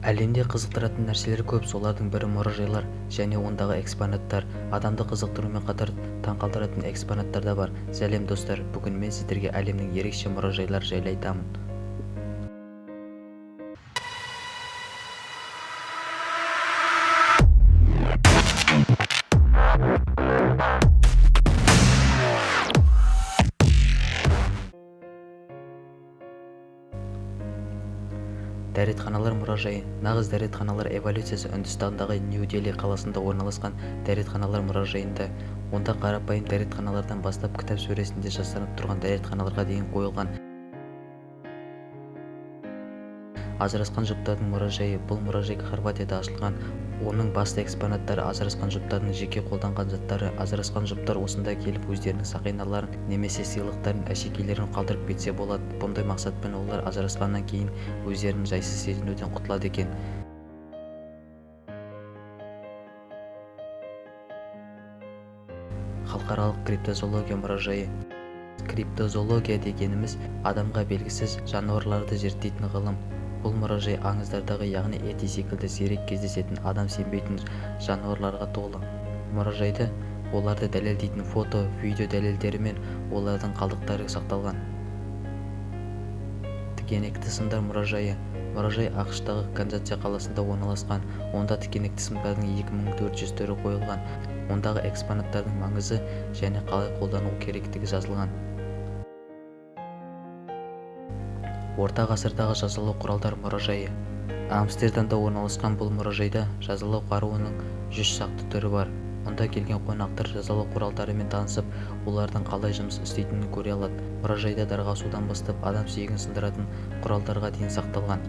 Әлемде қызықтыратын нәрселер көп, солардың бірі мұражайлар және ондағы экспонаттар. Адамды қызықтырумен қатар таңқалдыратын экспонаттар да бар. Сәлем достар, бүгін мен сіздерге әлемнің ерекше мұражайлары жайлы айтамын. Дәретханалар мұражайы. Нағыз дәретханалар эволюциясы Үндістандағы Нью-Дели қаласында орналасқан дәретханалар мұражайында. Онда қарапайым дәретханалардан бастап кітап сөресінде жасырынып тұрған дәретханаларға дейін қойылған. Ажырасқан жұптардың мұражайы. Бұл мұражай Хорватияда ашылған. Оның басты экспонаттары ажырасқан жұптардың жеке қолданған заттары. Ажырасқан жұптар осында келіп өздерінің сақиналарын немесе сыйлықтарын, әшекейлерін қалдырып кетсе болады. Бұндай мақсатпен олар ажырасқаннан кейін өздерінің жайсыз сезінуден құтылады екен. Халықаралық криптозоология мұражайы. Криптозоология дегеніміз адамға белгісіз жануарларды зерттейтін ғылым. Бұл мұражай аңыздардағы, яғни ети секілді сирек кездесетін адам сенбейтін жануарларға толы. Мұражайда оларды дәлелдейтін фото, видео дәлелдері мен олардың қалдықтары сақталған. Тікенекті сымдар мұражайы. Мұражай ақш-тағы Канзас қаласында орналасқан. Онда тікенекті сымдардың 2400 түрі қойылған. Ондағы экспонаттардың маңызы және қалай қолдану керектігі жазылған. Орта ғасырдағы жазалау құралдар мұражайы. Амстердамда орналасқан бұл мұражайда жазалау қаруының 100 шақты түрі бар. Онда келген қонақтар жазалау құралдарымен танысып, олардың қалай жұмыс істейтінін көре алады. Мұражайда дарға судан бастап адам сүйегін сындыратын құралдарға дейін сақталған.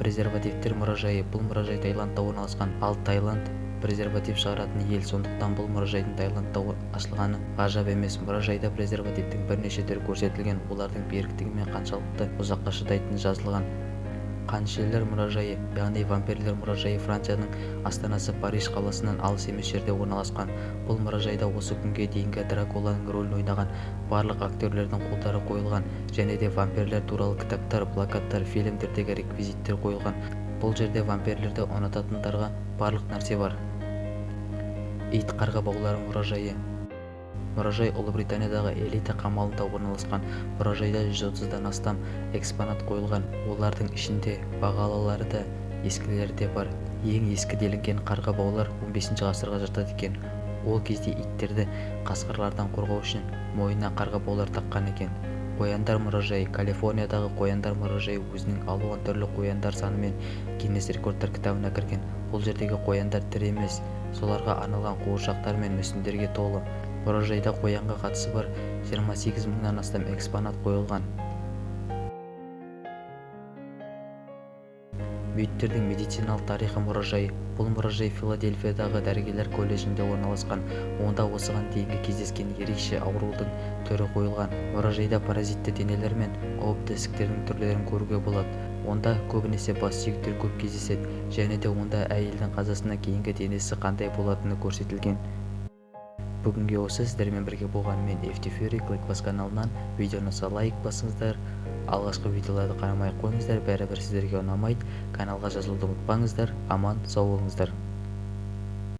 Презервативтер мұражайы. Бұл мұражай Таиландта орналасқан, ал Таиланд презерватив шығаратын ел, сондықтан бұл мұражайдың Таиландта ашылғаны ғажап емес. Мұражайда презервативтің бірнеше түрі көрсетілген, олардың беріктігі мен қаншалықты ұзаққа шыдайтыны жазылған. Қанішерлер мұражайы, яғни вампирлер мұражайы Францияның астанасы Париж қаласынан алыс емес жерде орналасқан. Бұл мұражайда осы күнге дейінгі Дракуланың рөлін ойнаған барлық актерлердің қолдары қойылған, және де вампирлер туралы кітаптар, плакаттар, фильмдердегі реквизиттер қойылған. Бұл жерде вампирлерді ұнататындарға барлық нәрсе бар. Ит қарғыбаулары мұражайы. Мұражай Ұлыбританиядағы Элита қамалында орналасқан. Мұражайда 130-дан астам экспонат қойылған. Олардың ішінде бағалылары да, ескілері де бар. Ең ескі делінген қарғыбаулар 15 ғасырға жатады екен. Ол кезде иттерді қасқырлардан қорғау үшін мойнына қарғыбаулар таққан екен. Қояндар мұражайы. Калифорниядағы қояндар мұражайы өзінің алуан түрлі қояндар санымен Гиннес рекордтар кітабына кірген. Бұл жердегі қояндар тірі емес, соларға арналған қуыршақтар мен мүсіндерге толы. Мұражайда қоянға қатысы бар 28 мыңнан астам экспонат қойылған. Мүйіттердің медициналық тарихы мұражайы. Бұл мұражай Филадельфиядағы дәрігерлер колледжінде орналасқан. Онда осыған дейінгі кездескен ерекше аурудың түрі қойылған. Мұражайда паразитті денелер мен қауіпті ісіктердің түрлерін көруге болады. Онда көбінесе бас сүйектер көп кездеседі, және де онда әйелдің қазасына кейінгі денесі қандай болатыны көрсетілген. Бүгінге осы, сіздермен бірге болған мен FTFury Clickbus каналынан. Видеоны лайк басыңыздар. Алғашқы видеоларды қарамай қойыңыздар, бәрібір сіздерге ұнамайды. Каналға жазылуды ұмытпаңыздар. Аман сау болыңыздар.